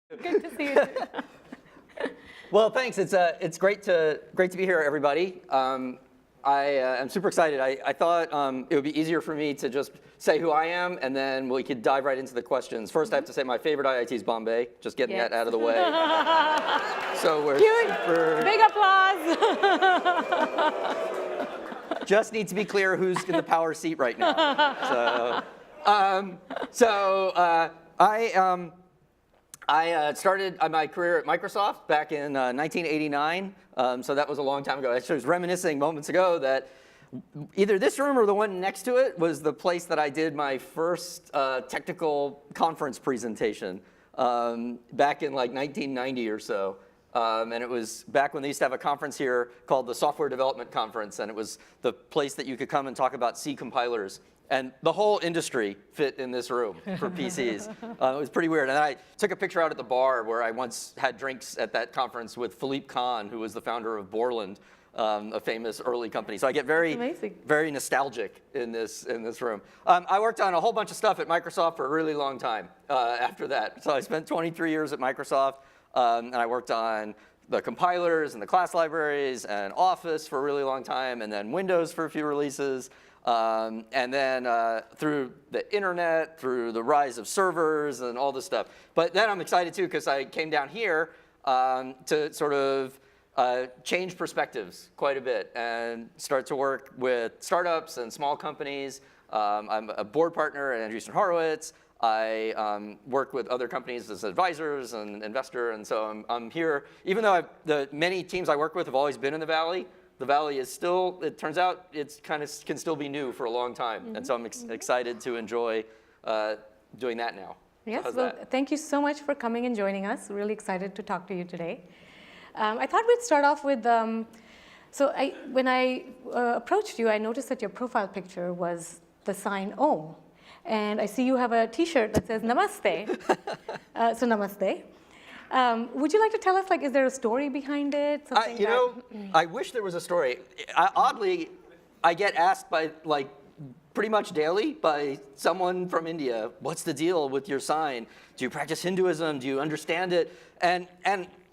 Good to see you too. Well, thanks. It's great to be here, everybody. I am super excited. I thought it would be easier for me to just say who I am, and then we could dive right into the questions. First, I have to say my favorite IIT is Bombay. Just getting that out of the way. So we're super... Big applause. Just need to be clear who's in the power seat right now. I started my career at Microsoft back in 1989, so that was a long time ago. I was reminiscing moments ago that either this room or the one next to it was the place that I did my first technical conference presentation back in like 1990 or so. And it was back when they used to have a conference here called the Software Development Conference, and it was the place that you could come and talk about C compilers. And the whole industry fit in this room for PCs. It was pretty weird. And I took a picture out at the bar where I once had drinks at that conference with Philippe Kahn, who was the founder of Borland, a famous early company. So I get very nostalgic in this room. I worked on a whole bunch of stuff at Microsoft for a really long time after that. So I spent 23 years at Microsoft, and I worked on the compilers and the class libraries and Office for a really long time, and then Windows for a few releases. And then through the internet, through the rise of servers and all this stuff. But then I'm excited too because I came down here to sort of change perspectives quite a bit and start to work with startups and small companies. I'm a board partner at Andreessen Horowitz. I work with other companies as advisors and investor, and so I'm here. Even though the many teams I work with have always been in the Valley, the Valley is still, it turns out, it's kind of can still be new for a long time. And so I'm excited to enjoy doing that now. Yes, well, thank you so much for coming and joining us. Really excited to talk to you today. I thought we'd start off with, when I approached you, I noticed that your profile picture was the sign Om. And I see you have a t-shirt that says Namaste. So Namaste. Would you like to tell us, is there a story behind it? I wish there was a story. Oddly, I get asked by, pretty much daily by someone from India, what's the deal with your sign? Do you practice Hinduism? Do you understand it? And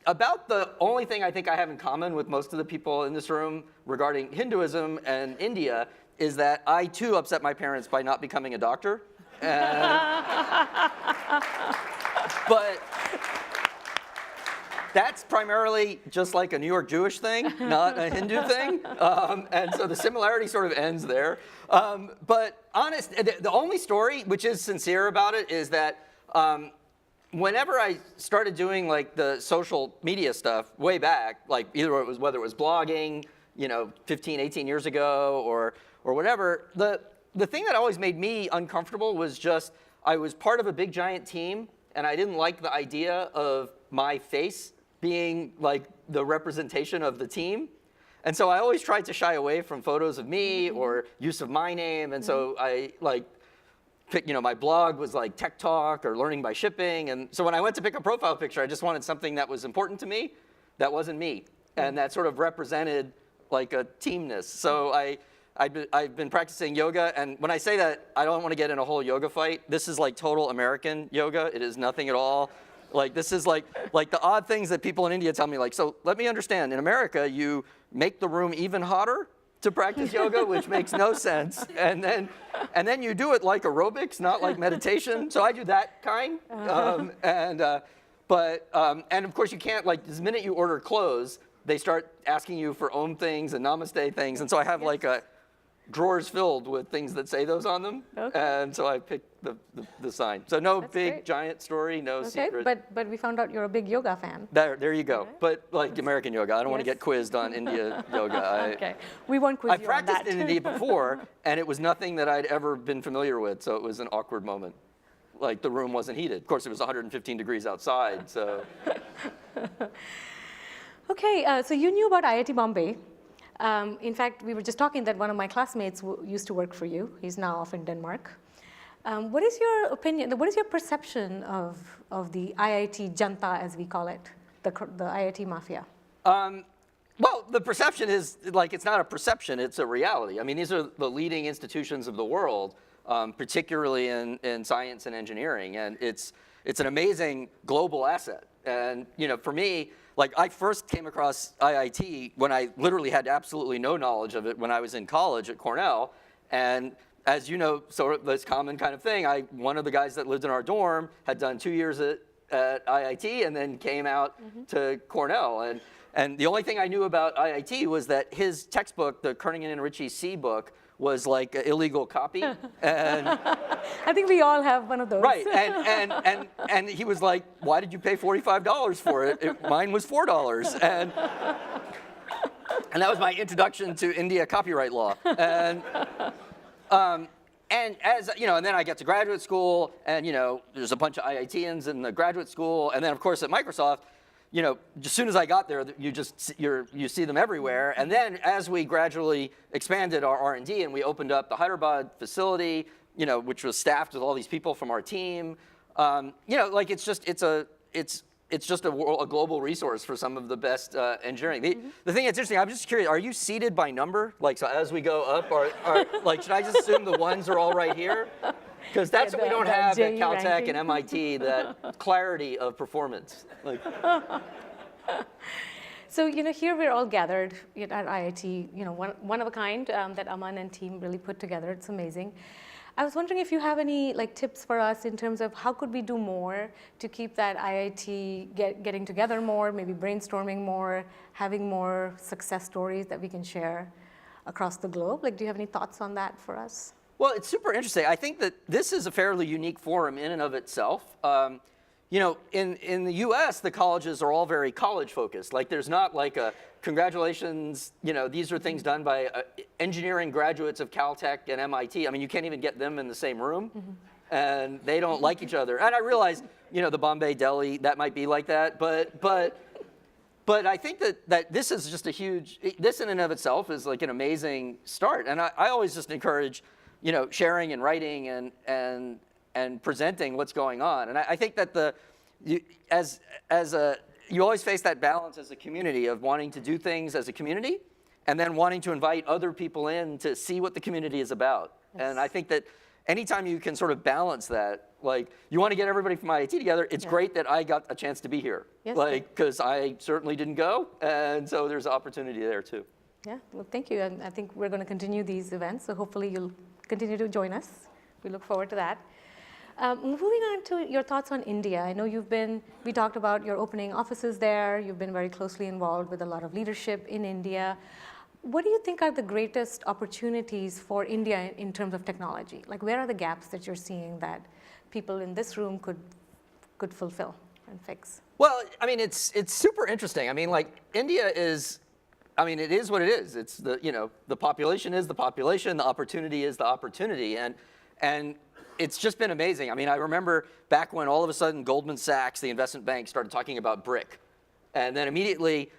about the only thing I think I have in common with most of the people in this room regarding Hinduism and India is that I, too, upset my parents by not becoming a doctor. But that's primarily just like a New York Jewish thing, not a Hindu thing. And so the similarity sort of ends there. But honest, the only story, which is sincere about it, is that whenever I started doing the social media stuff way back, whether it was blogging, 15, 18 years ago or whatever, the thing that always made me uncomfortable was just I was part of a big giant team, and I didn't like the idea of my face being the representation of the team. And so I always tried to shy away from photos of me or use of my name. And so I my blog was Tech Talk or Learning by Shipping. And so when I went to pick a profile picture, I just wanted something that was important to me that wasn't me and that sort of represented a teamness. So I've been practicing yoga, and when I say that, I don't want to get in a whole yoga fight. This is total American yoga. It is nothing at all. This is like the odd things that people in India tell me, so let me understand. In America, you make the room even hotter to practice yoga, which makes no sense. And then you do it like aerobics, not like meditation. So I do that kind. And of course you can't, the minute you order clothes, they start asking you for Om things and Namaste things. And so I have drawers filled with things that say those on them. Okay. And so I picked the sign. So no That's big, great. Giant story, no secret. But we found out you're a big yoga fan. There you go. Okay. But American yoga. I don't want to get quizzed on India yoga. Okay. We won't quiz you on that. I practiced in India before, and it was nothing that I'd ever been familiar with, so it was an awkward moment. The room wasn't heated. Of course, it was 115 degrees outside, so. Okay, so you knew about IIT Bombay. In fact, we were just talking that one of my classmates used to work for you. He's now off in Denmark. What is your opinion, what is your perception of the IIT Janta, as we call it, the IIT mafia? Well, the perception is, it's not a perception, it's a reality. I mean, these are the leading institutions of the world, particularly in science and engineering. And it's it's an amazing global asset. And for me, like I first came across IIT when I literally had absolutely no knowledge of it when I was in college at Cornell. And as you know, sort of this common kind of thing, one of the guys that lived in our dorm had done 2 years at IIT and then came out to Cornell. And the only thing I knew about IIT was that his textbook, the Kernighan and Ritchie C book, was like an illegal copy. And I think we all have one of those. right, and he was like, why did you pay $45 for it? Mine was $4. And that was my introduction to India copyright law. And as and then I get to graduate school, and there's a bunch of IITians in the graduate school, and then of course at Microsoft, as soon as I got there, you see them everywhere. And then as we gradually expanded our R&D and we opened up the Hyderabad facility, which was staffed with all these people from our team, like it's just a global resource for some of the best engineering. The thing that's interesting, I'm just curious, are you seated by number? Like, so as we go up, like, should I just assume the ones are all right here? Because that's what we don't have at Caltech ranking. and MIT, that clarity of performance. Like. So, here we're all gathered at IIT, one of a kind that Aman and team really put together. It's amazing. I was wondering if you have any tips for us in terms of how could we do more to keep that IIT getting together more, maybe brainstorming more, having more success stories that we can share across the globe. Like, do you have any thoughts on that for us? Well, it's super interesting. I think that this is a fairly unique forum in and of itself. In the US, the colleges are all very college focused. Like there's not like a congratulations, these are things done by engineering graduates of Caltech and MIT. I mean, you can't even get them in the same room, and they don't like each other. And I realize, the Bombay, Delhi, that might be like that, but I think that this is just this in and of itself is like an amazing start. And I always just encourage, sharing and writing and presenting what's going on. And I think that you always face that balance as a community of wanting to do things as a community and then wanting to invite other people in to see what the community is about. Yes. And I think that anytime you can sort of balance that, like you want to get everybody from IIT together, it's great that I got a chance to be here. Yes. Because I certainly didn't go, and so there's opportunity there too. Yeah, well, thank you. And I think we're going to continue these events, so hopefully you'll continue to join us. We look forward to that. Moving on to your thoughts on India. I know we talked about your opening offices there. You've been very closely involved with a lot of leadership in India. What do you think are the greatest opportunities for India in terms of technology? Like, where are the gaps that you're seeing that people in this room could fulfill and fix? Well, I mean, it's super interesting. I mean, like India is, it is what it is. It's the population is the population, the opportunity is the opportunity, and it's just been amazing. I mean, I remember back when all of a sudden Goldman Sachs, the investment bank, started talking about BRIC, and then immediately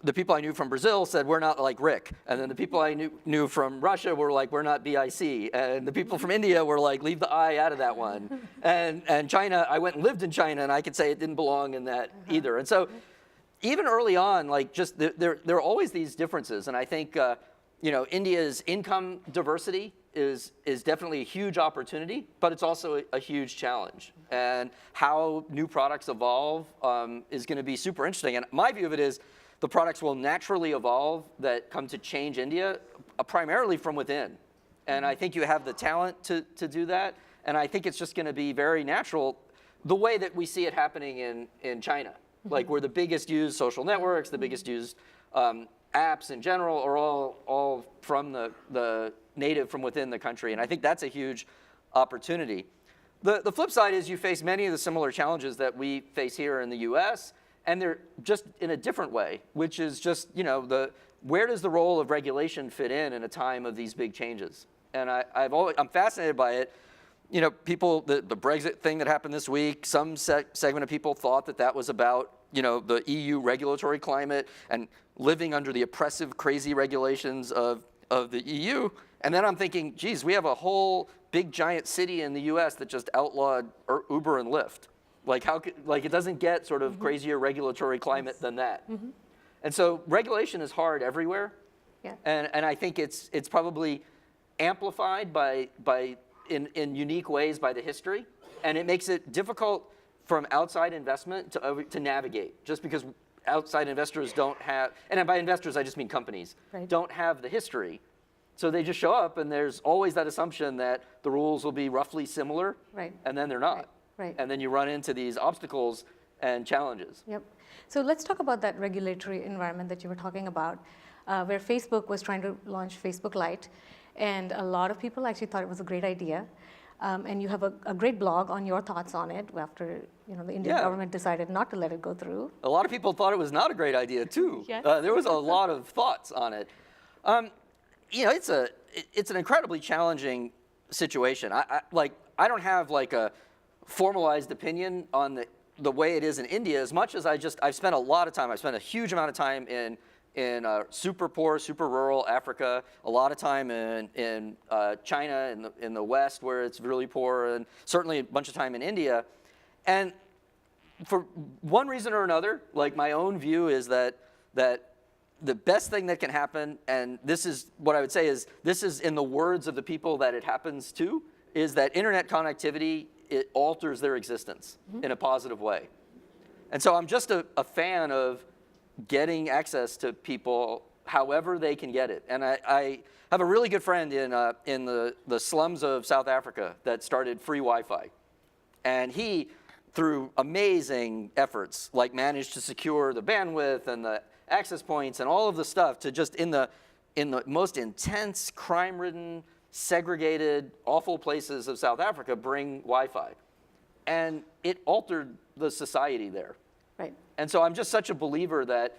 the people I knew from Brazil said, we're not like RIC. And then the people I knew from Russia were like, we're not BIC. And the people from India were like, leave the I out of that one. And China, I went and lived in China, and I could say it didn't belong in that either. And so even early on, like just there are always these differences. And I think India's income diversity is definitely a huge opportunity, but it's also a huge challenge. And how new products evolve is going to be super interesting. And my view of it is the products will naturally evolve that come to change India primarily from within. And I think you have the talent to do that. And I think it's just going to be very natural, the way that we see it happening in China. Like where the biggest used social networks, the biggest used apps in general are all from the native from within the country. And I think that's a huge opportunity. The flip side is you face many of the similar challenges that we face here in the US, and they're just in a different way, which is just, where does the role of regulation fit in a time of these big changes? And I'm fascinated by it. People, the Brexit thing that happened this week, some segment of people thought that was about, the EU regulatory climate and living under the oppressive, crazy regulations of the EU. And then I'm thinking, geez, we have a whole big giant city in the US that just outlawed Uber and Lyft. Like it doesn't get sort of crazier regulatory climate than that. And so regulation is hard everywhere. Yeah. And I think it's probably amplified in unique ways by the history. And it makes it difficult from outside investment to navigate, just because outside investors don't have, and by investors I just mean companies, don't have the history. So they just show up, and there's always that assumption that the rules will be roughly similar, and then they're not. And then you run into these obstacles and challenges. Yep. So let's talk about that regulatory environment that you were talking about, where Facebook was trying to launch Facebook Lite, and a lot of people actually thought it was a great idea. And you have a great blog on your thoughts on it after the Indian government decided not to let it go through. A lot of people thought it was not a great idea too. There was a lot of thoughts on it. It's an incredibly challenging situation. I don't have like a formalized opinion on the way it is in India as much as I've spent a lot of time. I've spent a huge amount of time in super poor, super rural Africa, a lot of time in China, in the West where it's really poor, and certainly a bunch of time in India. And for one reason or another, like my own view is that the best thing that can happen, and this is what I would say is, this is in the words of the people that it happens to, is that internet connectivity, it alters their existence in a positive way. And so I'm just a fan of getting access to people however they can get it. And I have a really good friend in the slums of South Africa that started free Wi-Fi. And he, through amazing efforts, like managed to secure the bandwidth and the access points and all of the stuff to just in the most intense, crime-ridden, segregated, awful places of South Africa bring Wi-Fi. And it altered the society there. And so I'm just such a believer that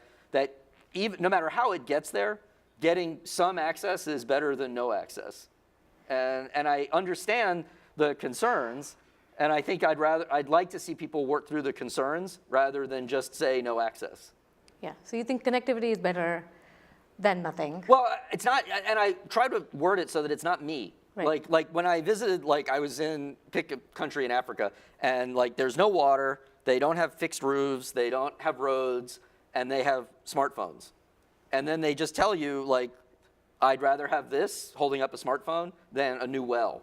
even no matter how it gets there, getting some access is better than no access. And I understand the concerns, and I think I'd like to see people work through the concerns rather than just say no access. Yeah. So you think connectivity is better than nothing? Well, it's not, and I try to word it so that it's not me. Like when I visited, I was pick a country in Africa, and there's no water. They don't have fixed roofs, they don't have roads, and they have smartphones. And then they just tell you, I'd rather have this, holding up a smartphone, than a new well.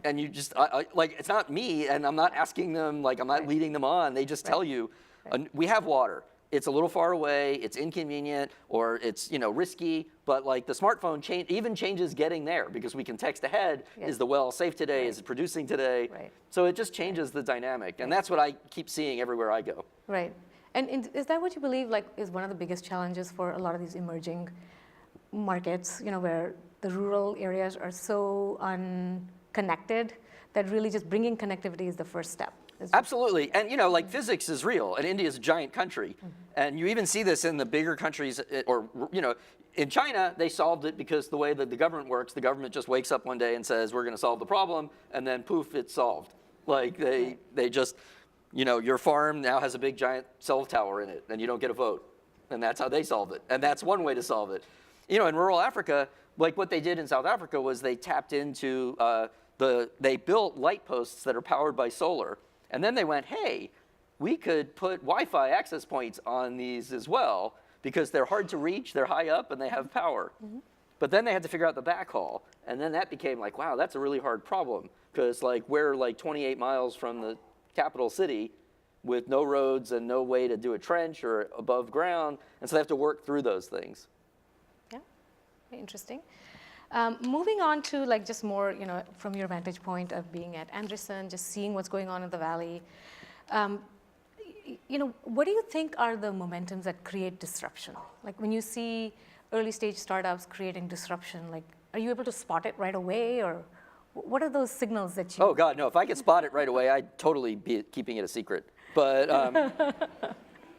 And you just, it's not me, and I'm not asking them, I'm not leading them on. They just tell you, we have water. It's a little far away, it's inconvenient, or it's risky, but the smartphone even changes getting there, because we can text ahead, is the well safe today, is it producing today? So it just changes the dynamic, and that's what I keep seeing everywhere I go. And is that what you believe is one of the biggest challenges for a lot of these emerging markets, where the rural areas are so unconnected that really just bringing connectivity is the first step? Absolutely, and physics is real, and India is a giant country, and you even see this in the bigger countries, or in China, they solved it because the way that the government works, the government just wakes up one day and says, we're going to solve the problem, and then poof, it's solved. They just, your farm now has a big giant cell tower in it, and you don't get a vote, and that's how they solve it, and that's one way to solve it. In rural Africa, what they did in South Africa was they tapped into they built light posts that are powered by solar. And then they went, hey, we could put Wi-Fi access points on these as well, because they're hard to reach, they're high up, and they have power. But then they had to figure out the backhaul. And then that became wow, that's a really hard problem, because we're 28 miles from the capital city with no roads and no way to do a trench or above ground. And so they have to work through those things. Yeah, very interesting. Moving on to just more, from your vantage point of being at Anderson, just seeing what's going on in the Valley, what do you think are the momentums that create disruption? When you see early stage startups creating disruption, are you able to spot it right away, or what are those signals that you? Oh God, no, if I could spot it right away, I'd totally be keeping it a secret. But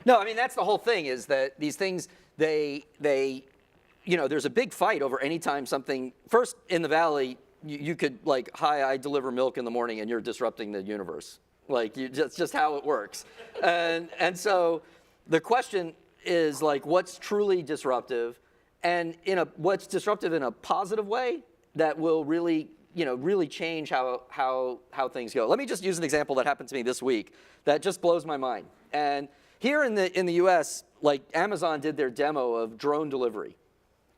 no, I mean, that's the whole thing, is that these things, there's a big fight over any time something, first in the Valley, you could hi, I deliver milk in the morning and you're disrupting the universe. That's just how it works. And so the question is what's truly disruptive, and what's disruptive in a positive way that will really, really change how things go. Let me just use an example that happened to me this week that just blows my mind. And here in the US, Amazon did their demo of drone delivery.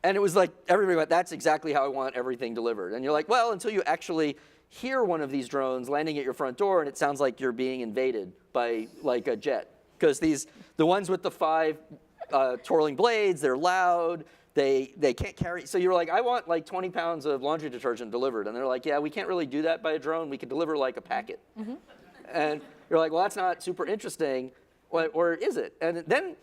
And it was everybody went, that's exactly how I want everything delivered. And you're well, until you actually hear one of these drones landing at your front door and it sounds like you're being invaded by like a jet. Because the ones with the 5 twirling blades, they're loud, they can't carry, so you're like, I want like 20 pounds of laundry detergent delivered. And they're like, yeah, we can't really do that by a drone, we can deliver like a packet. And you're like, well, that's not super interesting, or is it? And then,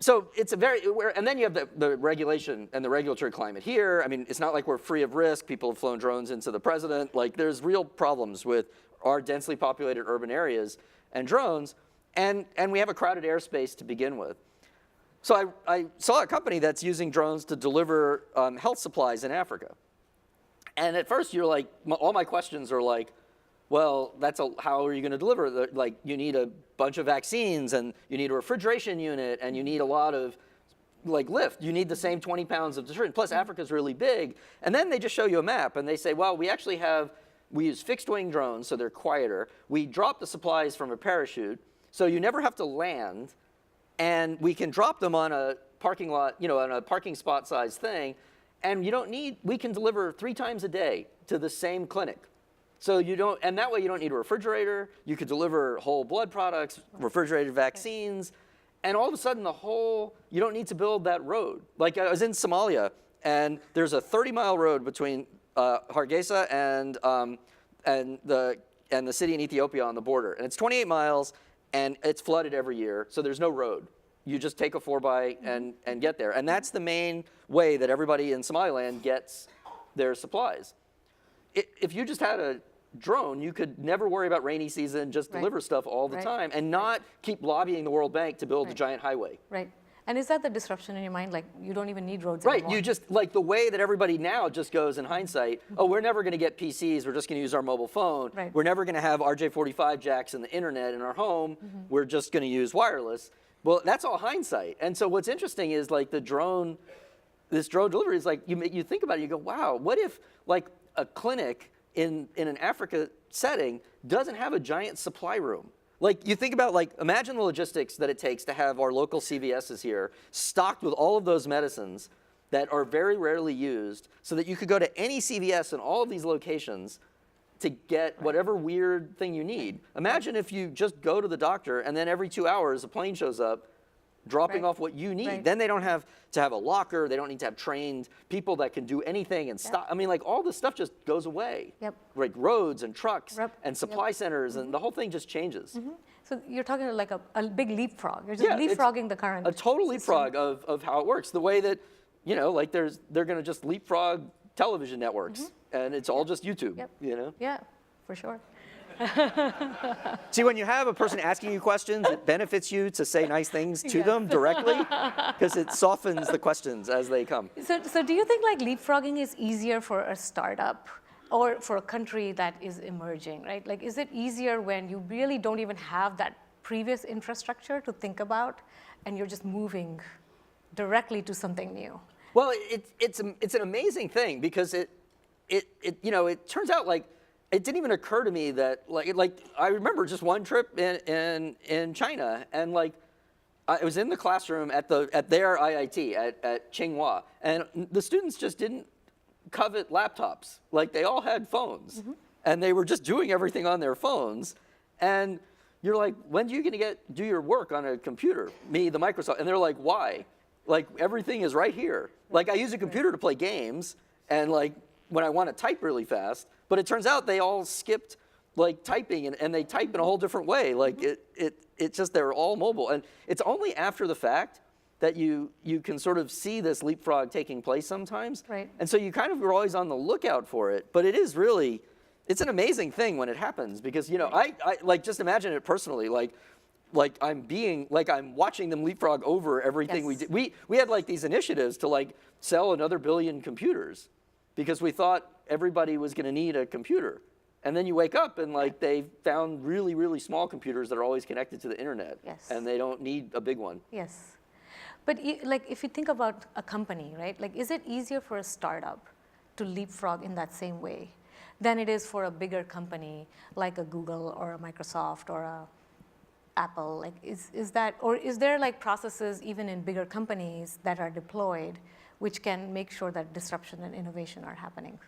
so it's a very, and then you have the regulation and the regulatory climate here. I mean, it's not like we're free of risk. People have flown drones into the president. Like, there's real problems with our densely populated urban areas and drones, and we have a crowded airspace to begin with. So I saw a company that's using drones to deliver health supplies in Africa. And at first, you're like, all my questions are like, well, how are you going to deliver? Like, you need a bunch of vaccines, and you need a refrigeration unit, and you need a lot of like lift. You need the same 20 pounds of detergent. Plus, Africa's really big. And then they just show you a map, and they say, well, we use fixed-wing drones, so they're quieter. We drop the supplies from a parachute, so you never have to land, and we can drop them on a parking lot, on a parking spot size thing, and we can deliver 3 times a day to the same clinic. So and that way you don't need a refrigerator. You could deliver whole blood products, refrigerated vaccines, and all of a sudden you don't need to build that road. Like, I was in Somalia, and there's a 30-mile road between Hargeisa and the city in Ethiopia on the border, and it's 28 miles, and it's flooded every year, so there's no road. You just take a 4x and get there, and that's the main way that everybody in Somaliland gets their supplies. If you just had a drone, you could never worry about rainy season, just deliver stuff all the time, and not keep lobbying the World Bank to build a giant highway. Right. And is that the disruption in your mind? Like, you don't even need roads anymore? Right. You just, like, the way that everybody now just goes in hindsight, oh, we're never going to get PCs, we're just going to use our mobile phone. Right. We're never going to have RJ45 jacks and the internet in our home, we're just going to use wireless. Well, that's all hindsight. And so what's interesting is, like, this drone delivery is like, you think about it, you go, wow, what if, like, a clinic in an Africa setting doesn't have a giant supply room? Like, you think about, like, imagine the logistics that it takes to have our local CVSs here stocked with all of those medicines that are very rarely used, so that you could go to any CVS in all of these locations to get whatever weird thing you need. Imagine if you just go to the doctor, and then every 2 hours a plane shows up dropping off what you need. Then they don't have to have a locker, they don't need to have trained people that can do anything and stop. I mean, like, all this stuff just goes away. Like roads and trucks and supply centers, and the whole thing just changes. So you're talking like a big leapfrog. You're just leapfrogging the current A total system. leapfrog of how it works. The way that, like they're going to just leapfrog television networks, and it's all just YouTube, Yeah, for sure. See, when you have a person asking you questions, it benefits you to say nice things to them directly, because it softens the questions as they come. So do you think, like, leapfrogging is easier for a startup or for a country that is emerging, right? Like, is it easier when you really don't even have that previous infrastructure to think about, and you're just moving directly to something new? Well, it's an amazing thing, because it turns out, like, it didn't even occur to me that, like I remember just one trip in China, and like I was in the classroom at their IIT at Tsinghua, and the students just didn't covet laptops. Like, they all had phones, and they were just doing everything on their phones. And you're like, when are you going to do your work on a computer? Me, the Microsoft, and they're like, why? Like, everything is right here. Like, I use a computer to play games, and like when I want to type really fast. But it turns out they all skipped, like, typing, and they type in a whole different way. Like, it's just, they're all mobile. And it's only after the fact that you can sort of see this leapfrog taking place sometimes. Right. And so you kind of are always on the lookout for it. But it is really, it's an amazing thing when it happens, because, I like, just imagine it personally, like I'm watching them leapfrog over everything we did. We had, like, these initiatives to, like, sell another 1 billion computers, because we thought everybody was going to need a computer. And then you wake up and, like, they found really, really small computers that are always connected to the internet. And they don't need a big one. Yes. But like, if you think about a company, right? Like, is it easier for a startup to leapfrog in that same way than it is for a bigger company like a Google or a Microsoft or a Apple? Like, is that, or is there, like, processes even in bigger companies that are deployed which can make sure that disruption and innovation are happening?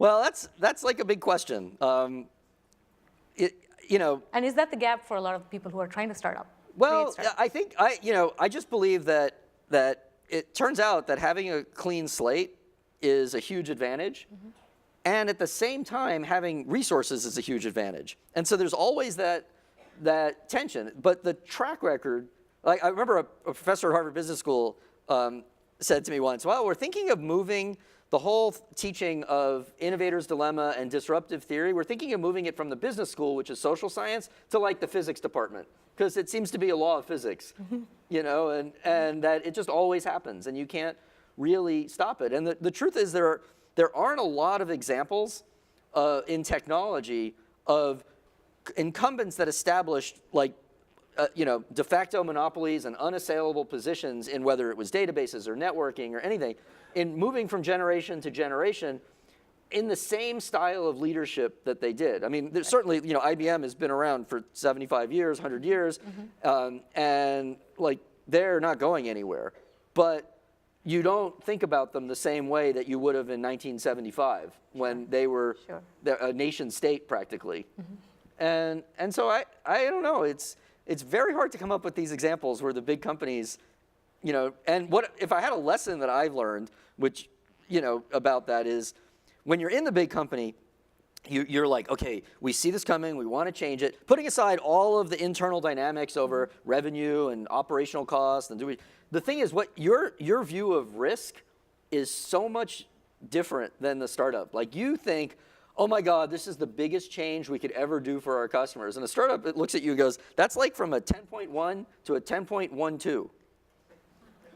Well, that's like a big question. And is that the gap for a lot of people who are trying to start up? Well, I think I just believe that it turns out that having a clean slate is a huge advantage, and at the same time having resources is a huge advantage. And so there's always that tension. But the track record, like I remember a professor at Harvard Business School said to me once, "Well, we're thinking of moving the whole teaching of innovator's dilemma and disruptive theory, we're thinking of moving it from the business school, which is social science, to like the physics department, because it seems to be a law of physics, and that it just always happens, and you can't really stop it." And the truth is there aren't a lot of examples in technology of incumbents that established de facto monopolies and unassailable positions in whether it was databases or networking or anything, in moving from generation to generation in the same style of leadership that they did. I mean, there's certainly, IBM has been around for 75 years, 100 years, and they're not going anywhere. But you don't think about them the same way that you would have in 1975 when they were a nation state practically. And so I don't know, it's very hard to come up with these examples where the big companies, and what if I had a lesson that I've learned, which, about that is, when you're in the big company, you're like, okay, we see this coming, we want to change it, putting aside all of the internal dynamics over revenue and operational costs, and the thing is, what your view of risk is so much different than the startup. Like, you think, oh my God, this is the biggest change we could ever do for our customers. And a startup, it looks at you and goes, that's like from a 10.1 to a 10.12.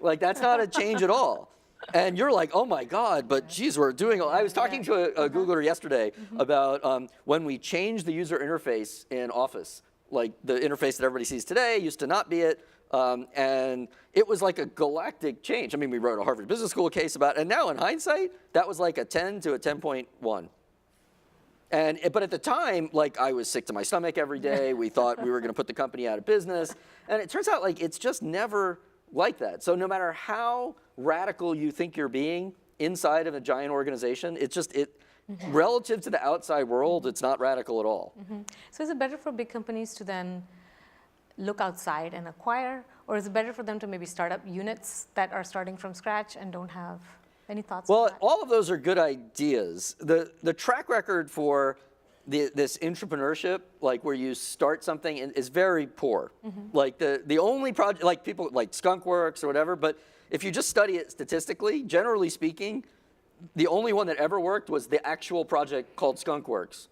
Like, that's not a change at all. And you're like, oh my God, but geez, we're doing, I was talking to a Googler yesterday about when we changed the user interface in Office, like the interface that everybody sees today used to not be it. And it was like a galactic change. I mean, we wrote a Harvard Business School case about it, and now in hindsight, that was like a 10 to a 10.1. But at the time, I was sick to my stomach every day. We thought we were going to put the company out of business. And it turns out it's just never like that. So no matter how radical you think you're being inside of a giant organization, relative to the outside world, it's not radical at all. So is it better for big companies to then look outside and acquire, or is it better for them to maybe start up units that are starting from scratch and don't have any thoughts on that? Well, all of those are good ideas. The track record for this entrepreneurship, where you start something, is very poor. The only project, people like Skunkworks or whatever, but if you just study it statistically, generally speaking, the only one that ever worked was the actual project called Skunkworks,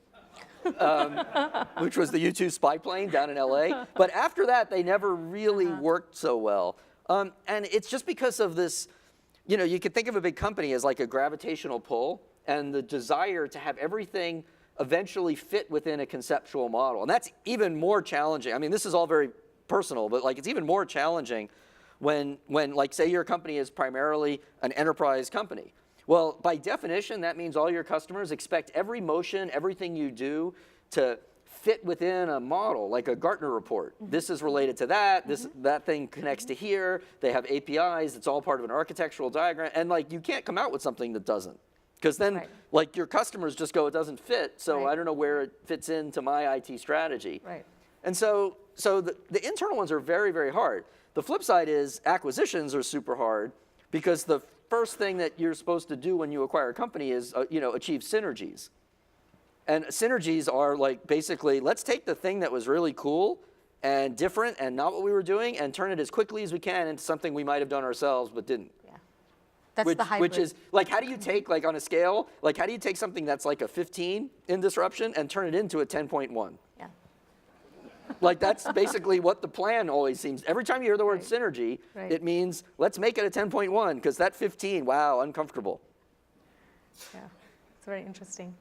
which was the U-2 spy plane down in LA. But after that, they never really worked so well. And it's just because of this, you could think of a big company as like a gravitational pull and the desire to have everything eventually fit within a conceptual model. And that's even more challenging. I mean, this is all very personal, but it's even more challenging when say your company is primarily an enterprise company. Well, by definition, that means all your customers expect every motion, everything you do to fit within a model, like a Gartner report. This is related to that, that thing connects to here, they have APIs, it's all part of an architectural diagram, and you can't come out with something that doesn't. Because then, your customers just go, it doesn't fit, so I don't know where it fits into my IT strategy. And so the internal ones are very, very hard. The flip side is acquisitions are super hard, because the first thing that you're supposed to do when you acquire a company is, achieve synergies. And synergies are basically, let's take the thing that was really cool and different and not what we were doing and turn it as quickly as we can into something we might have done ourselves but didn't. That's the hybrid. Which is, how do you take, on a scale, how do you take something that's like a 15 in disruption and turn it into a 10.1? That's basically what the plan always seems. Every time you hear the word synergy, it means, let's make it a 10.1, because that 15, wow, uncomfortable. Yeah, it's very interesting.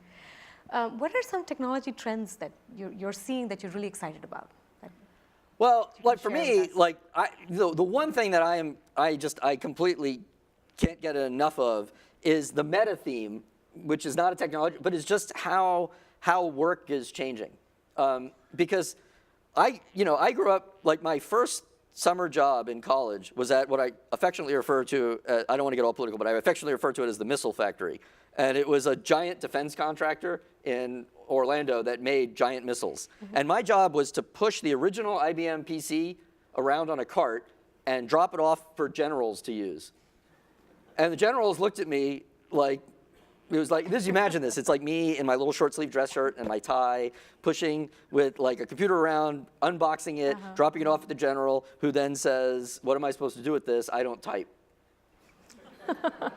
What are some technology trends that you're seeing that you're really excited about? Well, for me, the one thing that I completely can't get enough of is the meta theme, which is not a technology, but it's just how work is changing. Because I grew up, my first summer job in college was at what I affectionately refer to, I don't want to get all political, but I affectionately refer to it as the missile factory. And it was a giant defense contractor in Orlando that made giant missiles. And my job was to push the original IBM PC around on a cart and drop it off for generals to use. And the generals looked at me like, it was like, imagine this, it's like me in my little short sleeve dress shirt and my tie, pushing with like a computer around, unboxing it, dropping it off at the general, who then says, what am I supposed to do with this? I don't type.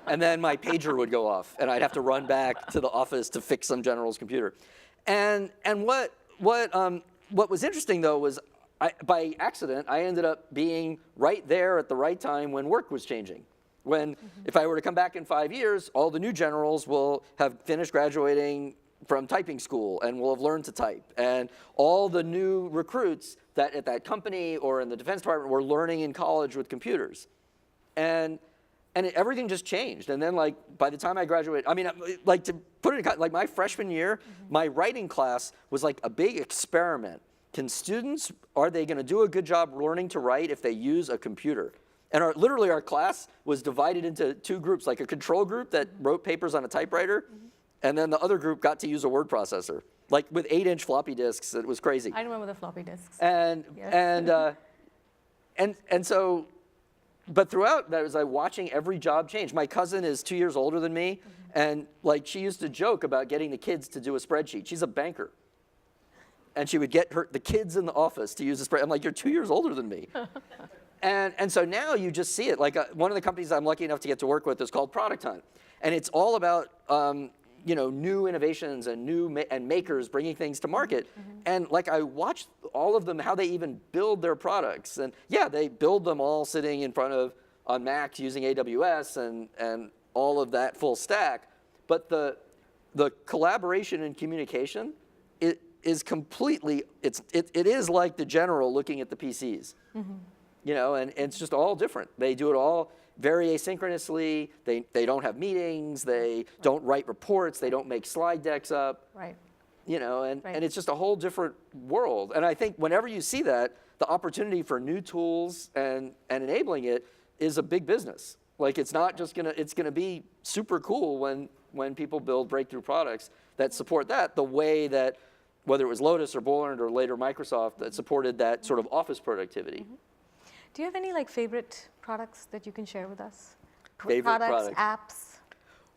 And then my pager would go off, and I'd have to run back to the office to fix some general's computer. And what was interesting though was, by accident, I ended up being right there at the right time when work was changing. When, if I were to come back in 5 years, all the new generals will have finished graduating from typing school and will have learned to type. And all the new recruits that at that company or in the Defense Department were learning in college with computers. And everything just changed. And then like, by the time I graduated, I mean, like to put it in, like my freshman year, my writing class was like a big experiment. Can students, are they gonna do a good job learning to write if they use a computer? And literally our class was divided into two groups, like a control group that wrote papers on a typewriter, and then the other group got to use a word processor, like with 8-inch floppy disks. It was crazy. I remember the floppy disks. And so, but throughout that, I was like watching every job change. My cousin is 2 years older than me, and like she used to joke about getting the kids to do a spreadsheet. She's a banker. And she would get the kids in the office to use a spreadsheet. I'm like, you're 2 years older than me. And so now you just see it. Like one of the companies I'm lucky enough to get to work with is called Product Hunt. And it's all about new innovations and makers bringing things to market. And like I watched all of them, how they even build their products. And yeah, they build them all sitting in front of on Macs using AWS and all of that full stack. But the collaboration and communication, it is completely, it is like the general looking at the PCs. And it's just all different. They do it all very asynchronously. They don't have meetings. They don't write reports. They don't make slide decks up. Right. And it's just a whole different world. And I think whenever you see that, the opportunity for new tools and enabling it is a big business. Like it's not just it's gonna be super cool when people build breakthrough products that support that the way that, whether it was Lotus or Bullard or later Microsoft, that supported that sort of office productivity. Do you have any like favorite products that you can share with us? Favorite products, apps?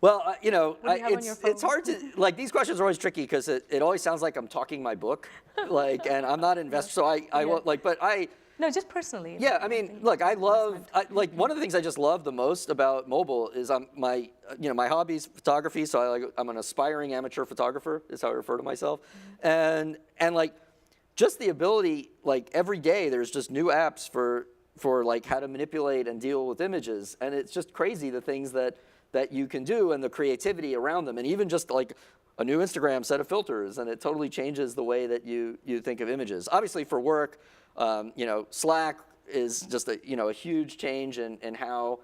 Well, it's hard to, like these questions are always tricky because it always sounds like I'm talking my book, like, and I'm not an investor, so I won't, like, but No, just personally. Yeah, I mean, look, like one of the things I just love the most about mobile is my hobby is photography, so I'm an aspiring amateur photographer, is how I refer to myself, and like, just the ability, like every day there's just new apps for like how to manipulate and deal with images, and it's just crazy the things that you can do and the creativity around them, and even just like a new Instagram set of filters, and it totally changes the way that you think of images. Obviously for work, Slack is just a huge change in how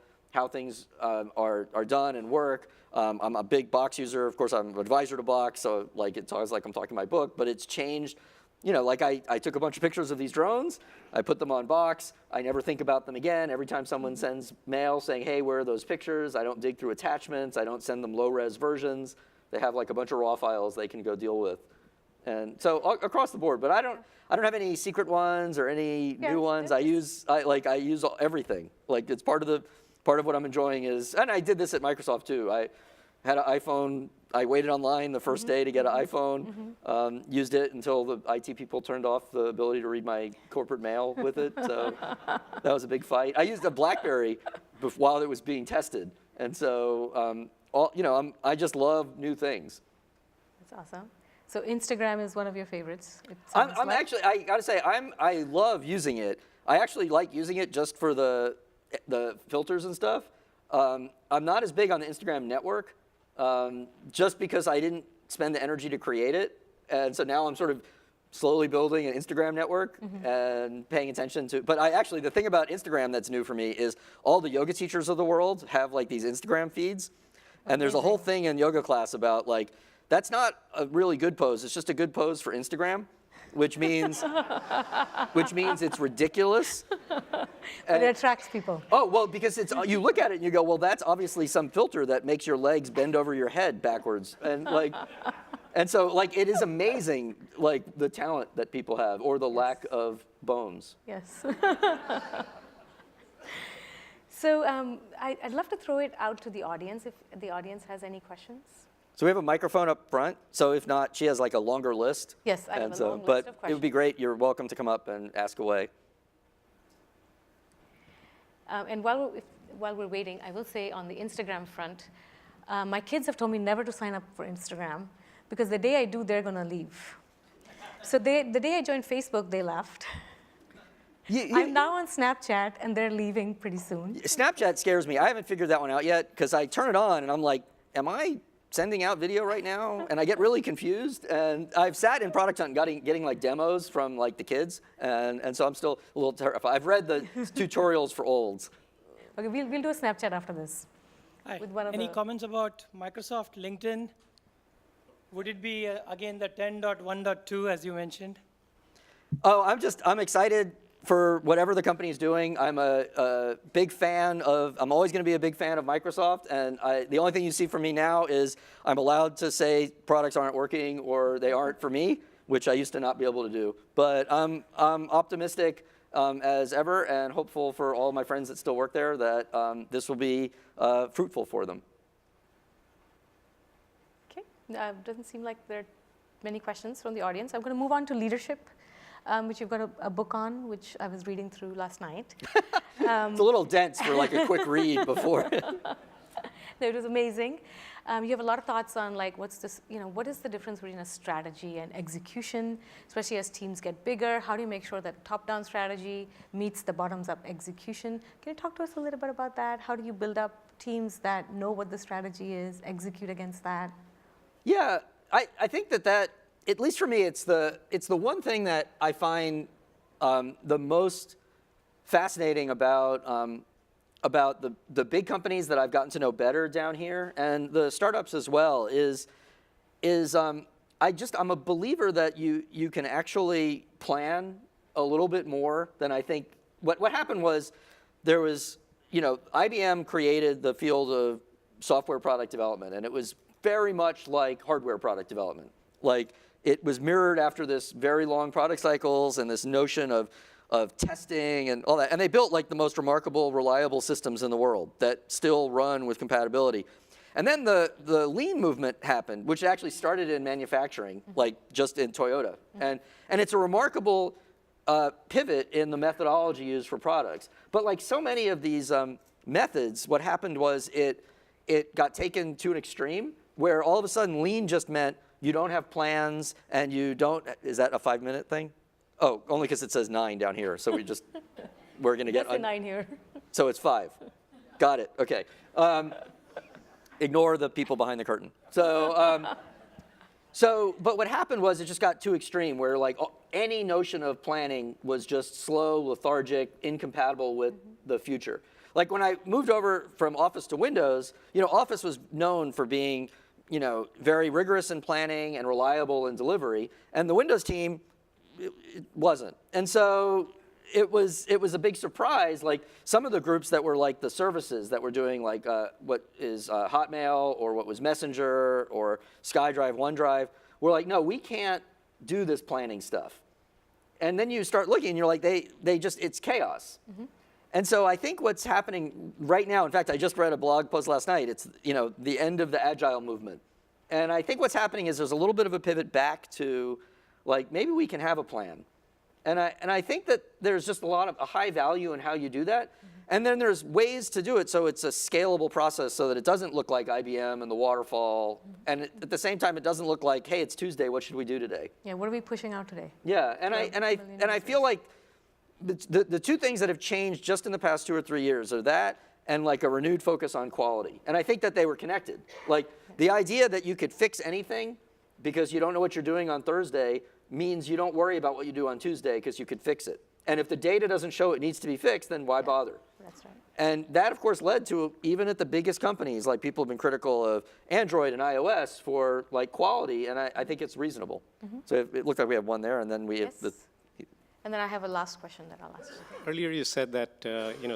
things are done and work. I'm a big Box user. Of course, I'm an advisor to Box, so like it's always like I'm talking my book, but it's changed. Like I took a bunch of pictures of these drones, I put them on Box, I never think about them again. Every time someone sends mail saying, hey, where are those pictures? I don't dig through attachments, I don't send them low-res versions. They have like a bunch of raw files they can go deal with. And so across the board, but I don't have any secret ones or any new ones. I use everything. Like it's part of what I'm enjoying is, and I did this at Microsoft too. I had an iPhone. I waited online the first day to get an iPhone. Used it until the IT people turned off the ability to read my corporate mail with it. So that was a big fight. I used a BlackBerry while it was being tested, and so I just love new things. That's awesome. So Instagram is one of your favorites. I'm actually, I gotta say, I love using it. I actually like using it just for the filters and stuff. I'm not as big on the Instagram network, just because I didn't spend the energy to create it. And so now I'm sort of slowly building an Instagram network and paying attention to, but the thing about Instagram that's new for me is all the yoga teachers of the world have like these Instagram feeds. And there's a whole thing in yoga class about like, that's not a really good pose. It's just a good pose for Instagram. which means it's ridiculous. But it attracts people. Oh, well, because you look at it and you go, well, that's obviously some filter that makes your legs bend over your head backwards. And so like it is amazing, like the talent that people have or the lack of bones. Yes. So I'd love to throw it out to the audience if the audience has any questions. So we have a microphone up front. So if not, she has like a longer list. Yes, I have a long list of but questions. it would be great. You're welcome to come up and ask away. And while we're waiting, I will say on the Instagram front, my kids have told me never to sign up for Instagram because the day I do, they're going to leave. So the day I joined Facebook, they left. I'm now on Snapchat, and they're leaving pretty soon. Snapchat scares me. I haven't figured that one out yet because I turn it on and I'm like, am I sending out video right now? And I get really confused. And I've sat in Product Hunt getting like demos from like the kids, and so I'm still a little terrified. I've read the tutorials for olds. Okay, we'll do a Snapchat after this. Hi. With one of Any the- comments about Microsoft LinkedIn? Would it be, again, the 10.1.2 as you mentioned? Oh, I'm excited for whatever the company is doing. I'm a big fan of, I'm always going to be a big fan of Microsoft. And the only thing you see from me now is I'm allowed to say products aren't working or they aren't for me, which I used to not be able to do. But I'm optimistic as ever and hopeful for all my friends that still work there that this will be fruitful for them. Okay, doesn't seem like there are many questions from the audience. I'm going to move on to leadership, which you've got a book on, which I was reading through last night. It's a little dense for like a quick read before. No, it was amazing. You have a lot of thoughts on like what is the difference between a strategy and execution, especially as teams get bigger? How do you make sure that top-down strategy meets the bottoms-up execution? Can you talk to us a little bit about that? How do you build up teams that know what the strategy is, execute against that? Yeah, I think that at least for me, it's the one thing that I find the most fascinating about the big companies that I've gotten to know better down here and the startups as well is I'm a believer that you can actually plan a little bit more than I think. What happened was there was, IBM created the field of software product development, and it was very much like hardware product development. Like it was mirrored after this very long product cycles and this notion of testing and all that. And they built like the most remarkable, reliable systems in the world that still run with compatibility. And then the lean movement happened, which actually started in manufacturing, like just in Toyota. And it's a remarkable pivot in the methodology used for products. But like so many of these methods, what happened was it got taken to an extreme where all of a sudden lean just meant you don't have plans and you don't, is that a 5-minute thing? Oh, only because it says 9 down here. So we're going to get. That's a 9 here. So it's 5. Got it. Okay. Ignore the people behind the curtain. But what happened was it just got too extreme where like any notion of planning was just slow, lethargic, incompatible with the future. Like when I moved over from Office to Windows, Office was known for being, very rigorous in planning and reliable in delivery. And the Windows team, it wasn't. And so it was a big surprise. Like some of the groups that were like the services that were doing like what is Hotmail or what was Messenger or SkyDrive, OneDrive, were like, no, we can't do this planning stuff. And then you start looking and you're like, it's chaos. Mm-hmm. And so I think what's happening right now, in fact, I just read a blog post last night. It's the end of the agile movement. And I think what's happening is there's a little bit of a pivot back to like maybe we can have a plan. And I think that there's just a high value in how you do that. Mm-hmm. And then there's ways to do it so it's a scalable process so that it doesn't look like IBM and the waterfall. Mm-hmm. And at the same time, it doesn't look like, hey, it's Tuesday, what should we do today? Yeah, what are we pushing out today? Yeah, and I feel like the two things that have changed just in the past 2 or 3 years are that and like a renewed focus on quality. And I think that they were connected. Like the idea that you could fix anything because you don't know what you're doing on Thursday means you don't worry about what you do on Tuesday because you could fix it. And if the data doesn't show it needs to be fixed, then why bother? That's right. And that, of course, led to, even at the biggest companies, like people have been critical of Android and iOS for like quality, and I think it's reasonable. So it looked like we have one there, and then we have the. And then I have a last question that I'll ask you. Earlier you said that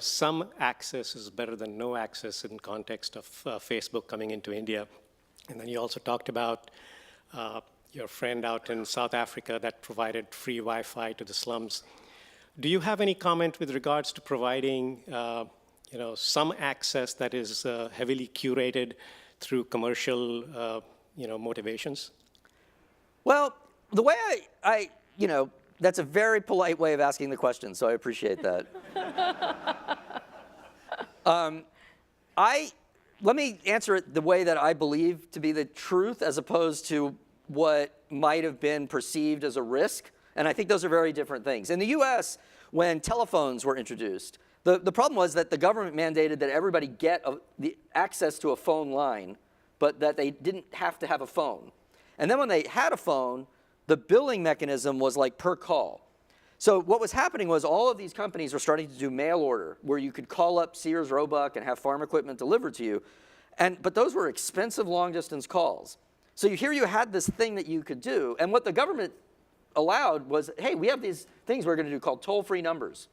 some access is better than no access in context of Facebook coming into India. And then you also talked about your friend out in South Africa that provided free Wi-Fi to the slums. Do you have any comment with regards to providing some access that is heavily curated through commercial motivations? Well, the way I that's a very polite way of asking the question, so I appreciate that. Let me answer it the way that I believe to be the truth as opposed to what might have been perceived as a risk. And I think those are very different things. In the US, when telephones were introduced, the problem was that the government mandated that everybody get the access to a phone line, but that they didn't have to have a phone. And then when they had a phone, the billing mechanism was like per call. So what was happening was all of these companies were starting to do mail order, where you could call up Sears Roebuck and have farm equipment delivered to you. But those were expensive long-distance calls. So here you had this thing that you could do. And what the government allowed was, hey, we have these things we're going to do called toll-free numbers.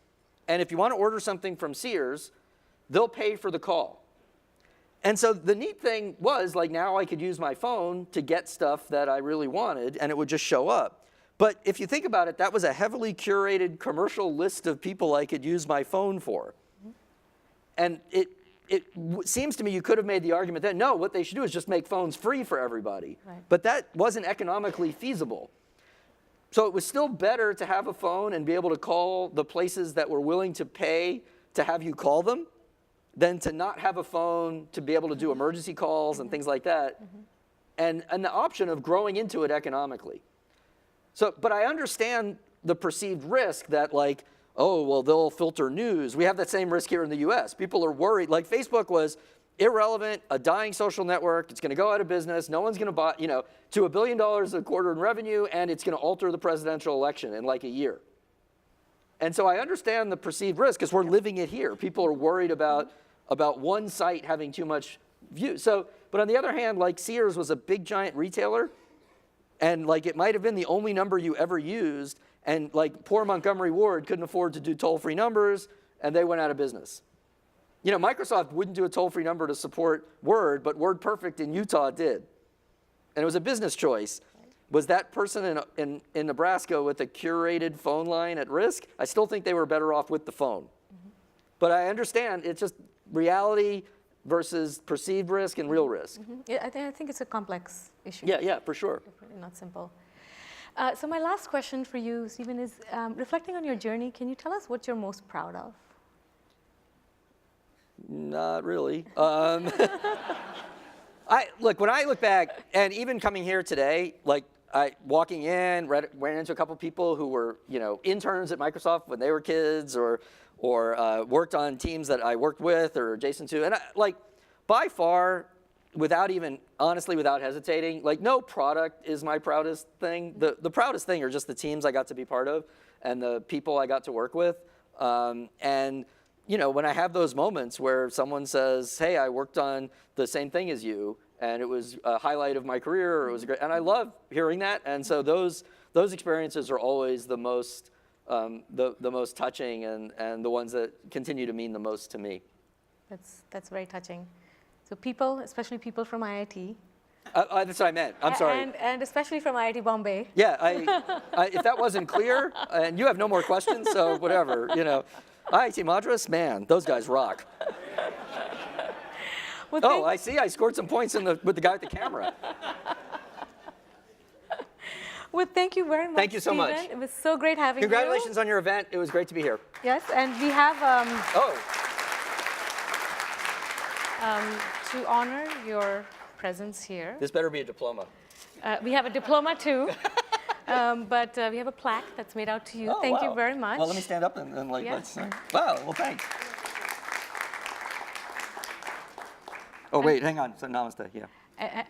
And if you want to order something from Sears, they'll pay for the call. And so the neat thing was, like, now I could use my phone to get stuff that I really wanted, and it would just show up. But if you think about it, that was a heavily curated commercial list of people I could use my phone for. And it seems to me you could have made the argument that, no, what they should do is just make phones free for everybody. Right. But that wasn't economically feasible. So it was still better to have a phone and be able to call the places that were willing to pay to have you call them than to not have a phone to be able to do emergency calls and things like that, and the option of growing into it economically. So, but I understand the perceived risk that, like, oh, well, they'll filter news. We have that same risk here in the US. People are worried. Like, Facebook was irrelevant, a dying social network. It's going to go out of business. No one's going to buy, to $1 billion a quarter in revenue, and it's going to alter the presidential election in like a year. And so I understand the perceived risk because we're living it here. People are worried about one site having too much view. So, but on the other hand, like, Sears was a big giant retailer, and like it might have been the only number you ever used, and like poor Montgomery Ward couldn't afford to do toll-free numbers, and they went out of business. Microsoft wouldn't do a toll-free number to support Word, but WordPerfect in Utah did. And it was a business choice. Was that person in Nebraska with a curated phone line at risk? I still think they were better off with the phone. But I understand it's just reality versus perceived risk and real risk. Yeah, I think it's a complex issue. Yeah, for sure. Definitely not simple. So my last question for you, Steven, is reflecting on your journey, can you tell us what you're most proud of? Not really. Look, when I look back, and even coming here today, like walking in, ran into a couple people who were, interns at Microsoft when they were kids, or worked on teams that I worked with or adjacent to, and by far, without hesitating, like, no product is my proudest thing. The proudest thing are just the teams I got to be part of and the people I got to work with, and when I have those moments where someone says, hey, I worked on the same thing as you, and it was a highlight of my career, or it was great, and I love hearing that. And so those experiences are always the most touching, and the ones that continue to mean the most to me. That's very touching. So people, especially people from IIT. That's what I meant. I'm sorry. And especially from IIT Bombay. Yeah, if that wasn't clear, and you have no more questions, so whatever, IIT Madras, man, those guys rock. Well, I see. I scored some points with the guy with the camera. Well, thank you very much, Thank you so Steven. much. It was so great having you. Congratulations on your event. It was great to be here. Yes, and we have to honor your presence here. This better be a diploma. We have a diploma too, but we have a plaque that's made out to you. Thank you very much. Well, let me stand up and let's. Wow. Well, thanks. Oh wait, hang on. So namaste. Yeah.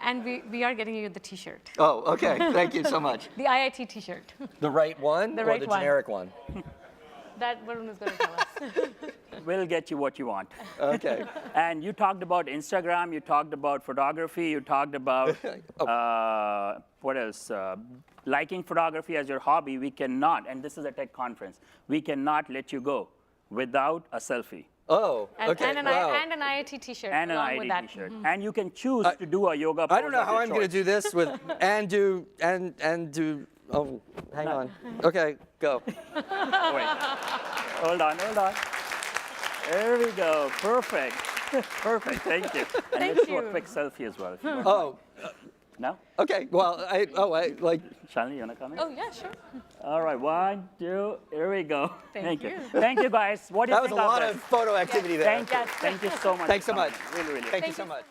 And we are getting you the T-shirt. Oh, okay. Thank you so much. The IIT T-shirt. The right one the or right the one. generic one? That Varun is going to tell us. We'll get you what you want. Okay. And you talked about Instagram, you talked about photography, you talked about, what else? Liking photography as your hobby. We cannot, and this is a tech conference, we cannot let you go without a selfie. Oh, And, okay. and, an, wow. and an IIT t-shirt And an along with IIT that. t-shirt. And you can choose to do a yoga pose I don't know of how your I'm going to choice. do this with and do. Oh, hang on. Okay, go. Wait. Hold on. There we go. Perfect. Perfect. Thank you. And Thank let's do a you. quick selfie as well. If you want. Oh, No? okay. Well, I like. Shalini, you want to come in? Oh, yeah, sure. All right. 1, 2. Here we go. Thank you. Thank you, guys. What do you That was think a of lot that? of photo activity there. Thank you. Thank you so much. Thanks for so much. coming. Really, really. Thank you so much.